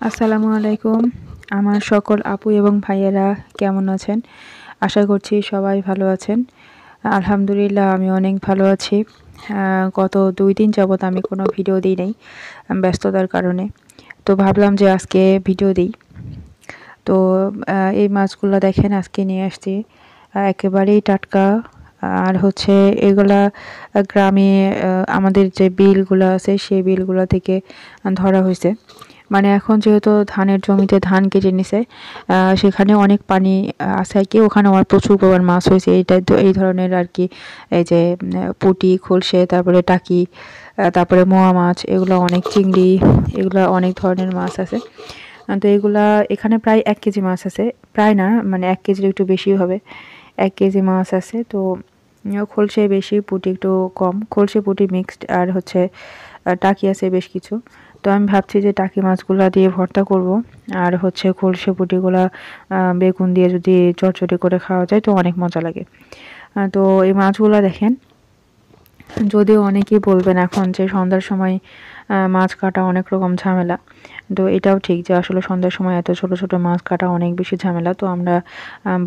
আসসালামু আলাইকুম। আমার সকল আপু এবং ভাইয়েরা কেমন আছেন? আশা করছি সবাই ভালো আছেন। আলহামদুলিল্লাহ আমি অনেক ভালো আছি। গত ২ দিন যাবৎ আমি কোনো ভিডিও দিই নাই ব্যস্ততার কারণে। তো ভাবলাম যে আজকে ভিডিও দিই। তো এই মাছগুলা দেখেন আজকে নিয়ে আসছি। একেবারেই টাটকা। আর হচ্ছে এগুলা গ্রামে আমাদের যে বিলগুলা আছে সেই বিলগুলা থেকে ধরা হইছে। মানে এখন যেহেতু ধানের জমিতে ধান কেটে নিছে, সেখানে অনেক পানি আছে আরকি। ওখানে আমার প্রচুর পরিমাণ মাছ হয়েছে। এই ধরনের আরকি এই যে পুঁটি, খলসে, তারপরে টাকি, তারপরে মোয়া মাছ, এগুলো অনেক চিংড়ি, এগুলা অনেক ধরনের মাছ আছে। তো এগুলা এখানে প্রায় ১ কেজি মাছ আছে। প্রায় না, মানে ১ কেজির একটু বেশি হবে। ১ কেজি মাছ আছে। তো খলসে বেশি, পুঁটি একটু কম। খলসে পুঁটি মিক্সড, আর হচ্ছে টাকি আছে বেশ কিছু। তো আমি ভাবছি যে টাকি মাছগুলা দিয়ে ভর্তা করব। আর হচ্ছে খলসে পুঁটিগুলা বেগুন দিয়ে যদি চটচটি করে খাওয়া যায় তো অনেক মজা লাগে। তো এই মাছগুলা দেখেন, যদিও অনেকেই বলবেন এখন যে সন্ধ্যার সময় মাছ কাটা অনেক রকম ঝামেলা। তো এটাও ঠিক যে আসলে সন্ধ্যার সময় এত ছোট ছোট মাছ কাটা অনেক বেশি ঝামেলা। তো আমরা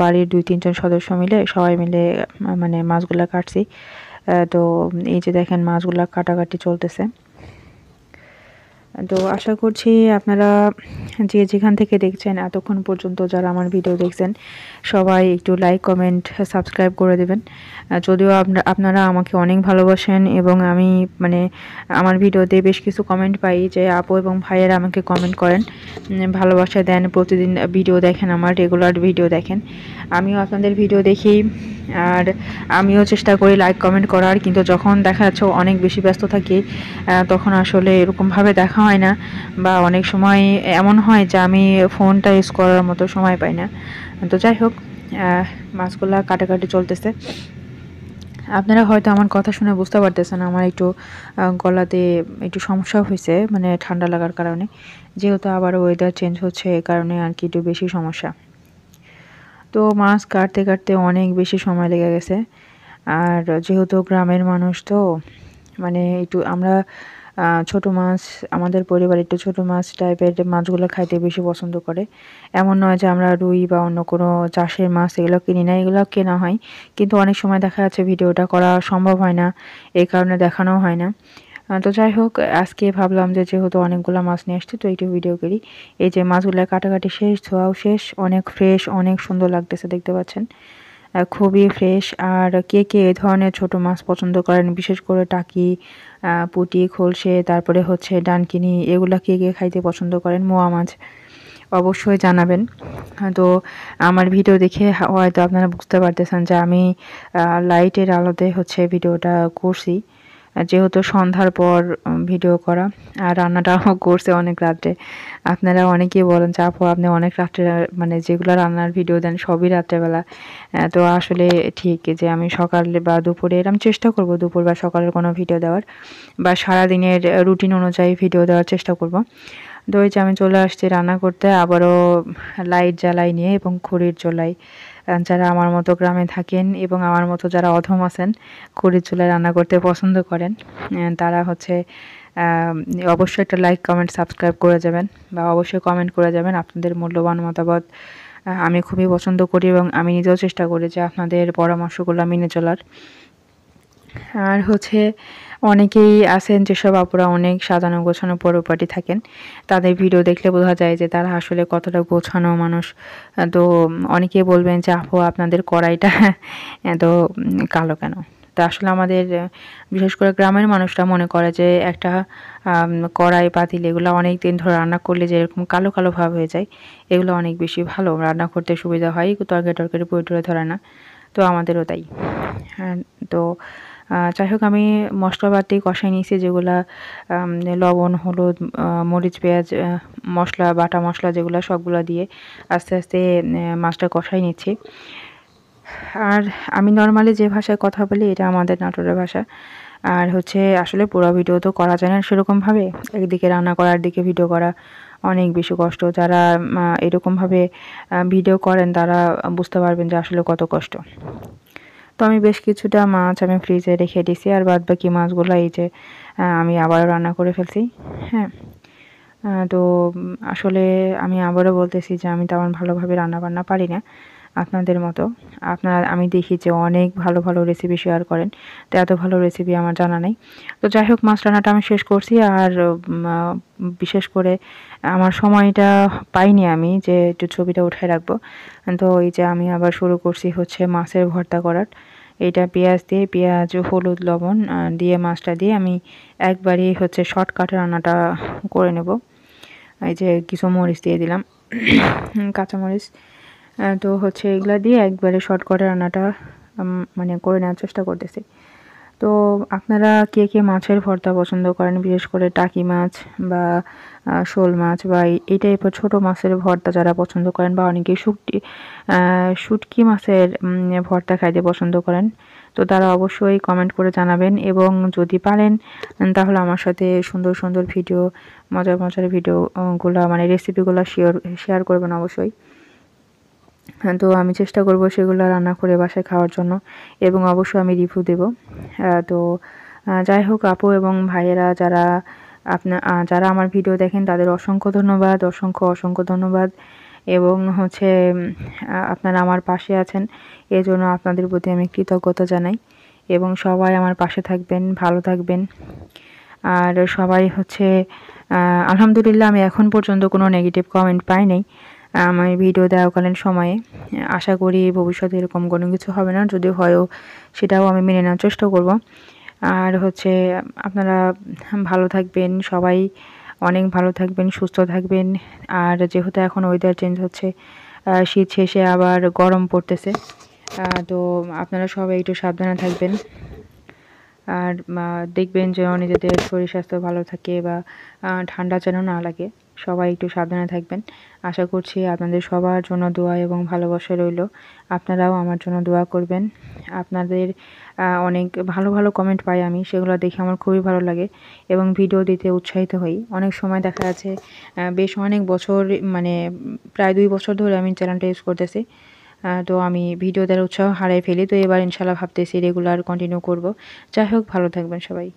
বাড়ির ২-৩ জন সদস্য মিলে সবাই মিলে মানে মাছগুলা কাটছি। তো এই যে দেখেন মাছগুলা কাটাকাটি চলতেছে। তো আশা করছি আপনারা যে যেখান থেকে দেখছেন এতক্ষণ পর্যন্ত যারা আমার ভিডিও দেখছেন সবাই একটু লাইক, কমেন্ট, সাবস্ক্রাইব করে দেবেন। যদিও আপনারা আমাকে অনেক ভালোবাসেন এবং আমি মানে আমার ভিডিওতে বেশ কিছু কমেন্ট পাই যে আপু এবং ভাইয়েরা আমাকে কমেন্ট করেন, ভালোবাসা দেন, প্রতিদিন ভিডিও দেখেন, আমার রেগুলার ভিডিও দেখেন। আমিও আপনাদের ভিডিও দেখি, আর আমিও চেষ্টা করি লাইক কমেন্ট করার, কিন্তু যখন দেখা যাচ্ছে অনেক বেশি ব্যস্ত থাকি তখন আসলে এরকমভাবে দেখা হয় না, বা অনেক সময় এমন হয় যে আমি ফোনটা ইউজ করার মতো সময় পাই না। তো যাই হোক, মাছগুলা কাটাকাটি চলতেছে। আপনারা হয়তো আমার কথা শুনে বুঝতে পারতেছেন আমার একটু গলাতে একটু সমস্যা হয়েছে, মানে ঠান্ডা লাগার কারণে। যেহেতু আবার ওয়েদার চেঞ্জ হচ্ছে এই কারণে আর কি একটু বেশি সমস্যা। তো মাছ কাটতে কাটতে অনেক বেশি সময় লেগে গেছে। আর যেহেতু গ্রামের মানুষ, তো মানে একটু আমরা ছোট মাছ, আমাদের পরিবার একটু ছোট মাছ টাইপের মাছগুলো খাইতে বেশি পছন্দ করে। এমন নয় যে আমরা রুই বা অন্য কোনো চাষের মাছ এগুলো কিনি না, এগুলো কেনা হয়। কিন্তু অনেক সময় দেখা যাচ্ছে ভিডিওটা করা সম্ভব হয় না, এই কারণে দেখানোও হয় না। তো যাই হোক, আজকে ভাবলাম যে যেহেতু অনেকগুলো মাছ নিয়ে আসছি তো একটু ভিডিও করি। এই যে মাছগুলো কাটাকাটি শেষ, ধোয়াও শেষ, অনেক ফ্রেশ, অনেক সুন্দর লাগতেছে, দেখতে পাচ্ছেন। খুবই ফ্রেশ। আর কে কে এ ধরনের ছোট মাছ পছন্দ করেন, বিশেষ করে টাকি, পুঁটি, খলসে, তারপরে হচ্ছে ডানকিনি, এগুলা কে কে খাইতে পছন্দ করেন, মোয়া মাছ, অবশ্যই জানাবেন। তো আমার ভিডিও দেখে হয়তো আপনারা বুঝতে পারতেছেন যে আমি লাইটের আলোতে হচ্ছে ভিডিওটা করছি। যেহেতু সন্ধ্যার পর ভিডিও করা, আর রান্নাটাও করছে অনেক রাত্রে। আপনারা অনেকেই বলেন যে আপু আপনি অনেক রাত্রে মানে যেগুলো রান্নার ভিডিও দেন সবই রাত্রেবেলা। তো আসলে ঠিক যে আমি সকালে বা দুপুরে এরকম চেষ্টা করব দুপুর বা সকালের কোনো ভিডিও দেওয়ার, বা সারাদিনের রুটিন অনুযায়ী ভিডিও দেওয়ার চেষ্টা করব। তো ওই যে আমি চলে আসছি রান্না করতে, আবারও লাইট জ্বালাই নিয়ে এবং খড়ির চুলায়। যারা আমার মতো গ্রামে থাকেন এবং আমার মতো যারা অধম আছেন, খড়ির চুলায় রান্না করতে পছন্দ করেন, তারা হচ্ছে অবশ্যই একটা লাইক, কমেন্ট, সাবস্ক্রাইব করে যাবেন, বা অবশ্যই কমেন্ট করে যাবেন আপনাদের মূল্যবান মতামত। আমি খুবই পছন্দ করি এবং আমি নিজেও চেষ্টা করি যে আপনাদের পরামর্শগুলো মেনে চলার। আর হচ্ছে অনেকেই আছেন যেসব আপুরা অনেক সাজানো গোছানো পরিপাটি থাকেন, তাদের ভিডিও দেখলে বোঝা যায় যে তারা আসলে কতটা গোছানো মানুষ। তো অনেকেই বলবেন যে আপু আপনাদের কড়াইটা এত কালো কেন? তা আসলে আমাদের বিশেষ করে গ্রামের মানুষরা মনে করে যে একটা কড়াই, পাতিল এগুলো অনেক দিন ধরে রান্না করলে যে এরকম কালো কালো ভাব হয়ে যায়, এগুলো অনেক বেশি ভালো, রান্না করতে সুবিধা হয়, তরকারি টরকারি পুড়ে টুরে ধরে না। তো আমাদেরও তাই। হ্যাঁ। তো যাই হোক, আমি মশলাপাতি কষাই নিয়েছি, যেগুলা লবণ, হলুদ, মরিচ, পেঁয়াজ, মশলা, বাটা মশলা যেগুলো সবগুলা দিয়ে আস্তে আস্তে মাছটা কষাই নিচ্ছি। আর আমি নর্মালি যে ভাষায় কথা বলি এটা আমাদের নাটোরের ভাষা। আর হচ্ছে আসলে পুরো ভিডিও তো করা যায় না সেরকমভাবে, একদিকে রান্না করা, একদিকে ভিডিও করা অনেক বেশি কষ্ট। যারা এরকমভাবে ভিডিও করেন তারা বুঝতে পারবেন যে আসলে কত কষ্ট। তো আমি বেশ কিছুটা মাছ আমি ফ্রিজে রেখে দিছি, আর বাদবাকি মাছগুলো এই যে আমি আবারও রান্না করে ফেলছি। হ্যাঁ। তো আসলে আমি আবারও বলতেছি যে আমি তেমন ভালোভাবে রান্নাবান্না পারি না আপনাদের মতো। আমি দেখি যে অনেক ভালো, ভালো রেসিপি শেয়ার করেন। তো এত ভালো রেসিপি আমার জানা নাই। তো যাই হোক মাছ রান্নাটা আমি শেষ করছি। আর বিশেষ করে আমার সময়টা পাইনি আমি যে একটু ছবিটা উঠায় রাখবো। তো এই যে আমি আবার শুরু করছি হচ্ছে মাছের ভর্তা করার। এইটা পেঁয়াজ দিয়ে পেঁয়াজ, হলুদ, লবণ দিয়ে মাছটা দিয়ে আমি একবারেই হচ্ছে শর্টকাটে রান্নাটা করে নেব। এই যে কিছু মরিচ দিয়ে দিলাম, কাঁচামরিচ। তো হচ্ছে এগুলা দিয়ে একবারে শর্টকাটে রান্নাটা মানে করে নেওয়ার চেষ্টা করতেছি। তো আপনারা কে কে মাছের ভর্তা পছন্দ করেন, বিশেষ করে টাকি মাছ বা শোল মাছ বা এই টাইপের ছোটো মাছের ভর্তা যারা পছন্দ করেন, বা অনেকেই শুটকি মাছের ভর্তা খাইতে পছন্দ করেন, তো তারা অবশ্যই কমেন্ট করে জানাবেন। এবং যদি পারেন তাহলে আমার সাথে সুন্দর সুন্দর ভিডিও, মজার মজার ভিডিও গুলা মানে রেসিপিগুলো শেয়ার করবেন অবশ্যই। তো আমি চেষ্টা করব সেগুলো রান্না করে বাসায় খাওয়ার জন্য, এবং অবশ্যই আমি রিভিউ দেব। তো যাই হোক আপু এবং ভাইয়েরা যারা আমার ভিডিও দেখেন তাদের অসংখ্য ধন্যবাদ, অসংখ্য ধন্যবাদ। এবং হচ্ছে আপনারা আমার পাশে আছেন, এজন্য আপনাদের প্রতি আমি কৃতজ্ঞতা জানাই। এবং সবাই আমার পাশে থাকবেন, ভালো থাকবেন। আর সবাই হচ্ছে আলহামদুলিল্লাহ আমি এখন পর্যন্ত কোনো নেগেটিভ কমেন্ট পাই নাই আমার ভিডিও দেওয়াকালীন সময়ে। আশা করি ভবিষ্যতে এরকম কোনো কিছু হবে না, যদি হয়ও সেটাও আমি মেনে নেওয়ার চেষ্টা করব। আর হচ্ছে আপনারা ভালো থাকবেন, সবাই অনেক ভালো থাকবেন, সুস্থ থাকবেন। আর যেহেতু এখন ওয়েদার চেঞ্জ হচ্ছে, শীত শেষে আবার গরম পড়তেছে, তো আপনারা সবাই একটু সাবধানে থাকবেন। আর দেখবেন যেন নিজেদের শরীর স্বাস্থ্য ভালো থাকে, বা ঠান্ডা যেন না লাগে। সবাই একটু সাবধানে থাকবেন। আশা করছি আপনাদের সবার জন্য দোয়া এবং ভালোবাসা রইল। আপনারাও আমার জন্য দোয়া করবেন। আপনাদের অনেক ভালো ভালো কমেন্ট পাই আমি, সেগুলো দেখে আমার খুবই ভালো লাগে এবং ভিডিও দিতে উৎসাহিত হই। অনেক সময় দেখা যাচ্ছে বেশ অনেক বছর, মানে প্রায় 2 বছর ধরে আমি চ্যানেলটা ইউজ করতেছি। তো আমি ভিডিও দেওয়ার উৎসাহ হারিয়ে ফেলি। তো এবার ইনশাল্লাহ ভাবতেছি রেগুলার কন্টিনিউ করব। যাই হোক ভালো থাকবেন সবাই।